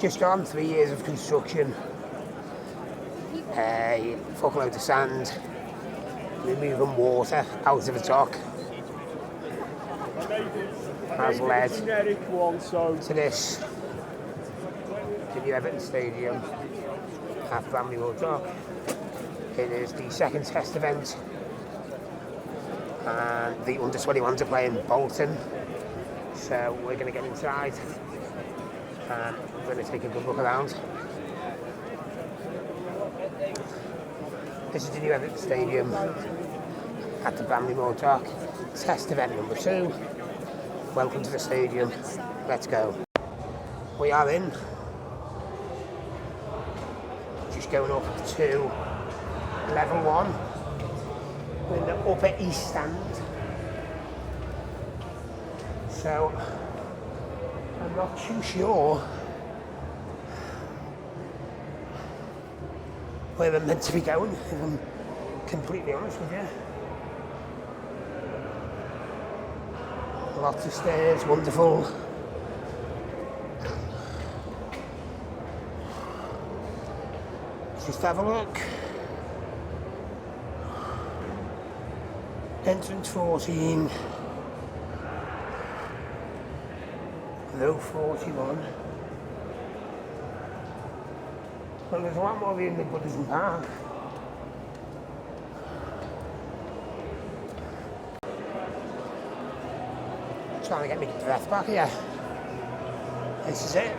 Just on 3 years of construction, a fuckload of sand, removing water out of the dock has led to this, the new Everton Stadium at Bramley-moore dock. It is the second test event, and the under-21s are playing Bolton, so we're going to get inside and we're going to take a good look around. This is the new Everton Stadium at the Bramley-moore dock, test event number 2. Welcome to the stadium, let's go. We are in, just going up to level 1. We're in the upper east stand. So, I'm not too sure where we're meant to be going, if I'm completely honest with you. Lots of stairs, wonderful. Let's just have a look. Entrance 14. Row 41. Well, there's a lot more in the Buddhism Park. Trying to get my breath back here. This is it.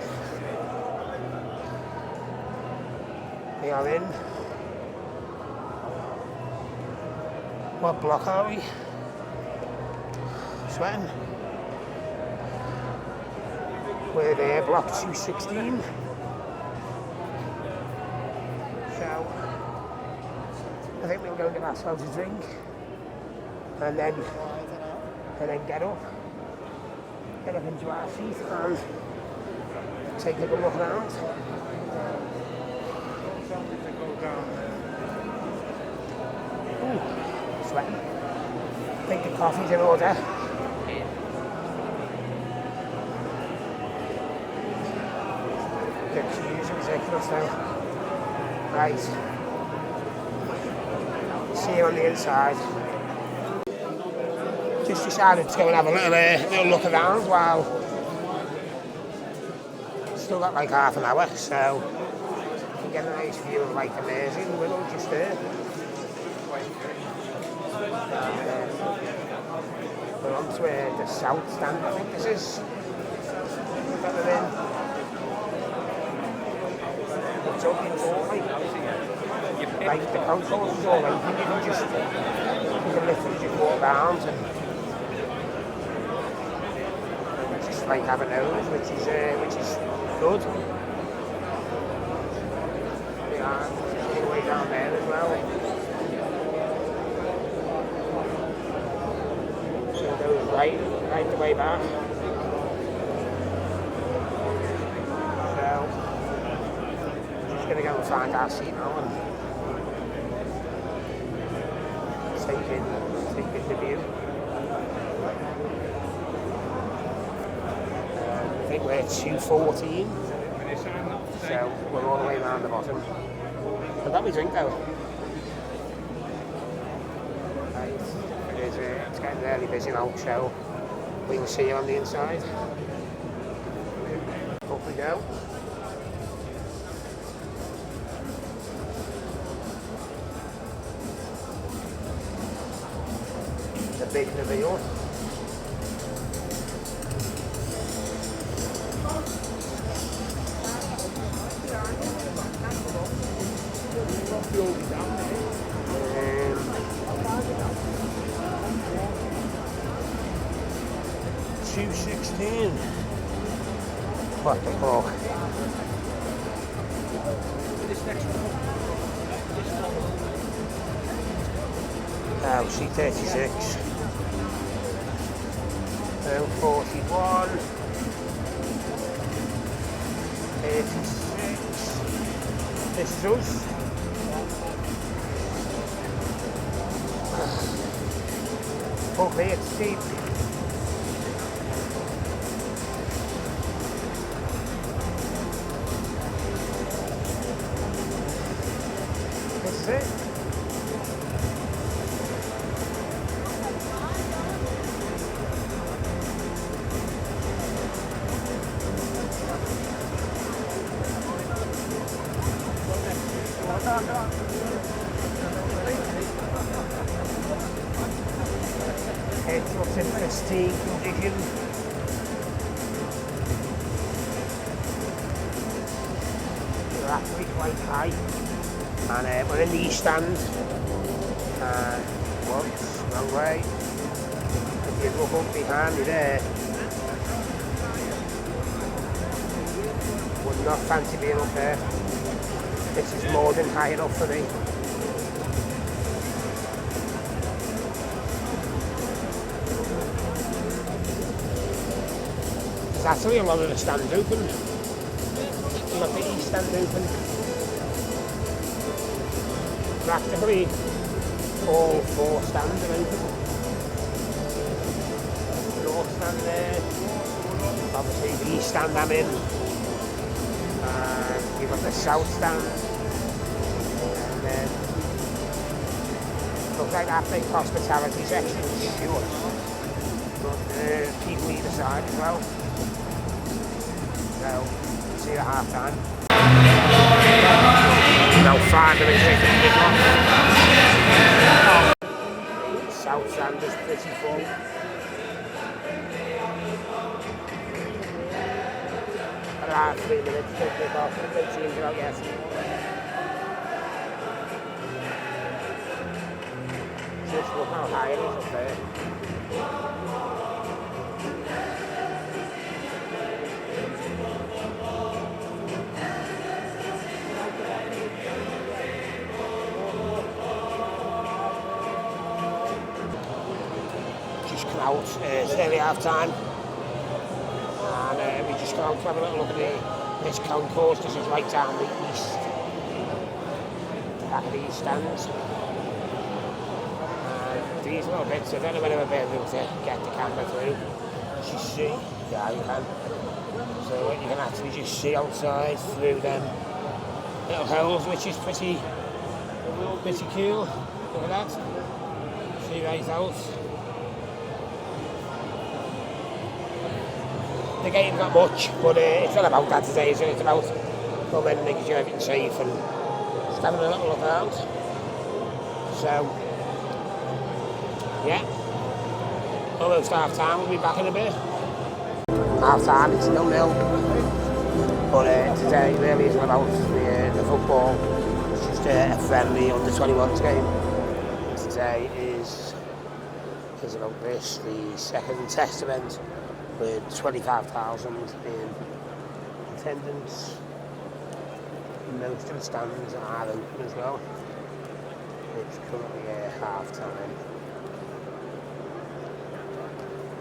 We are in. What block are we? Sweating. We're there, block 216. So, I think we'll go and get ourselves a drink, and then get up into our seat and take a good look around. Ooh, sweating. I think the coffee's in order. The queues are ridiculous now. Right. See you on the inside. Just decided to go and have a little look around while still got like half an hour, so we can get a nice view of like the Mersey in the middle just there. We're on to the south stand, I think this is. That we're in. It's open all like the concourse is all open. You can literally just walk around and like have a nose, which is good. We are all the way down there as well. So it goes right the way back. So just gonna go and find our seat now and take in the view. I think we're 214, so we're all the way around the bottom. I've got my drink though. Right. It's getting really busy now, so we will see you on the inside. Up we go. The big reveal. What the fuck? Oh, C36. 41. 36. This is us. Okay, it's cheap. That's it. It looks in pristine condition. They're actually quite high. And we're in the east stand. Whoops, wrong way. If you look up behind me there, would not fancy being up there. This is more than high enough for me. There's actually a lot of the stands open. You've got the east stand open. Practically all 4 stands are open. North stand there. Obviously the east stand I'm in. You've got the south stand. And then looks like that big hospitality section is short. But people either side as well. So, see you at half time. Now 5 minutes into the kick-off. South stand is pretty full. Around 3 minutes to kick-off. It seems out yet. Just look how high it is up there. Out, it's nearly half time, and we just come out to have a little look at this concourse. This is right down the east, back of the east stands. These little bits, I don't know whether I'll be able to get the camera through. You see, yeah, you can. So you can actually just see outside through them little holes, which is pretty cool. Look at that. See right out. The game's not much, but it's not about that today, is it? It's about coming and making sure everything's safe and just having a little look around. So, yeah, almost half time. We'll be back in a bit. Half time, it's 0-0. But today really isn't about the football. It's just a friendly under-21s game. Today is about this, the second test event, with 25,000 in attendance. Most of the stands are open as well. It's currently half time.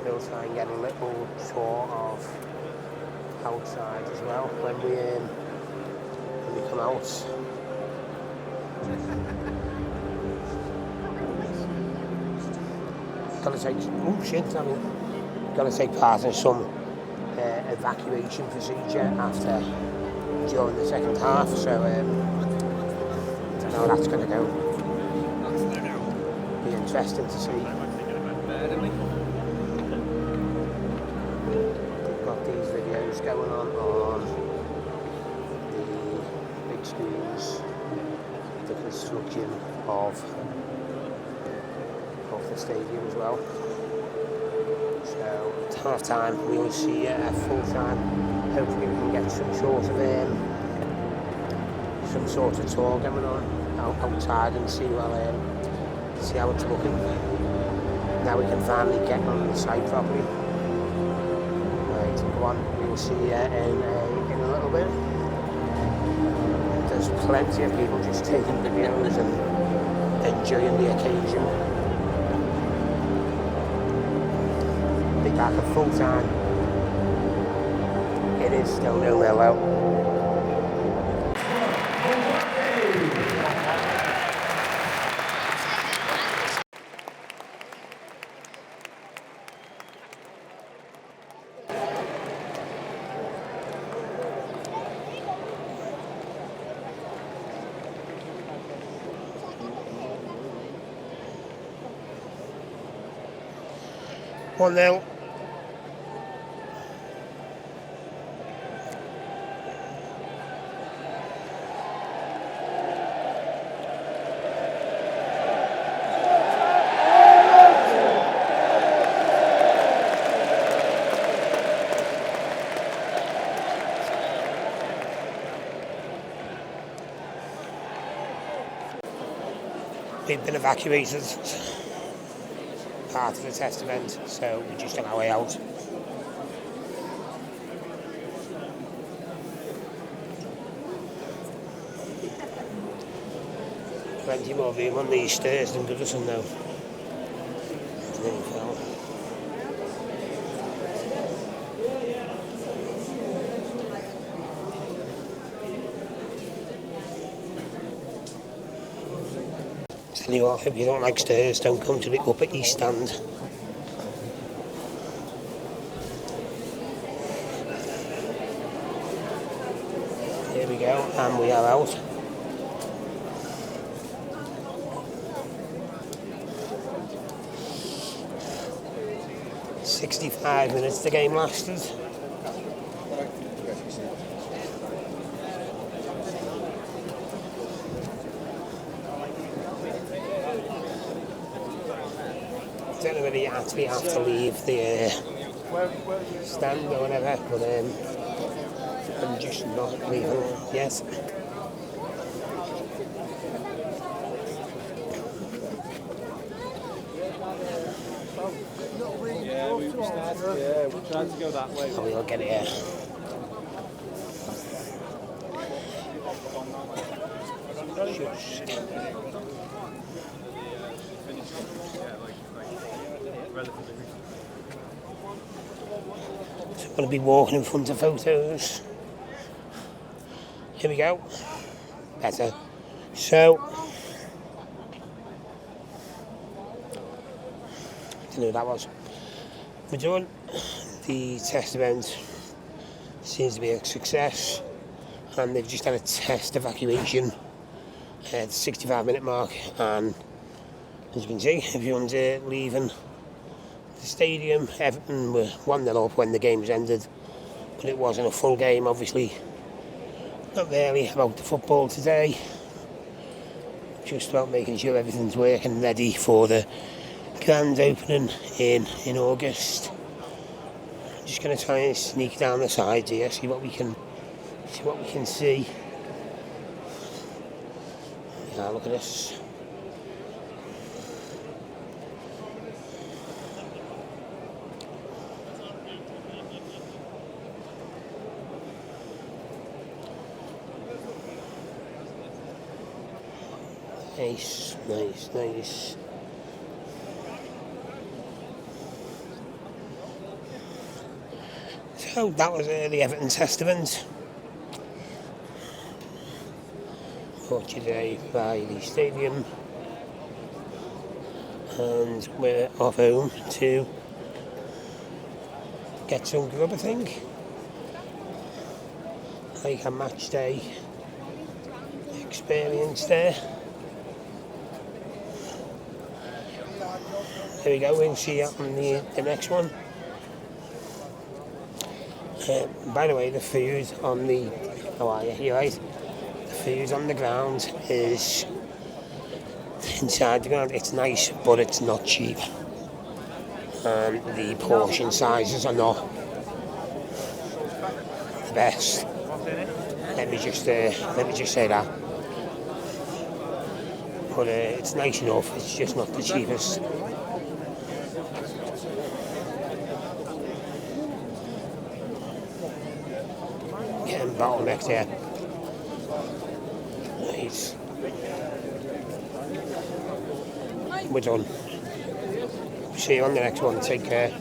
We'll try and get a little tour of outside as well when we come out. Got to take part in some evacuation procedure during the second half, so I don't know how that's going to go. Be interesting to see. We've got these videos going on the big screens, the construction of the stadium as well. So at half time we will see full time. Hopefully we can get some sort of tour going on outside and see how it's looking. Now we can finally get on the site properly. Right, go on. We will see you in a little bit. There's plenty of people just taking videos and enjoying the occasion. Back at full time. It is still 0-0 out. 1-0. We've been evacuated, part of the test event, so we're just on our way out. Plenty more room on these stairs than Goodison though. Tell you what, if you don't like stairs, don't come to the upper east stand. Here we go, and we are out. "65 minutes the game lasted. Don't know whether you actually have to leave the stand or whatever, but I'm just not leaving yet. Yeah, we tried to go that way. Oh, we'll get here. So I'm going to be walking in front of photos. Here we go. Better. So, I don't know who that was. We're done. The test event seems to be a success, and they've just had a test evacuation at the 65-minute mark, and as you can see, everyone's leaving the stadium. Everton were 1-0 up when the game's ended, but it wasn't a full game, obviously. Not really about the football today, just about making sure everything's working ready for the grand opening in August. Just going to try and sneak down the sides here, see what we can see. Yeah, look at this. Nice, nice, nice. So that was the Everton test event. Brought to you today by the stadium, and we're off home to get some grub, I think, like a match day experience there. There we go, we'll see you on the next one. By the way, the food on the... How are you? You're right. The food on the ground is inside the ground. It's nice, but it's not cheap. And the portion sizes are not the best. Let me just say that. But it's nice enough. It's just not the cheapest. Bottlenecked here. Nice. We're done. See you on the next one. Take care.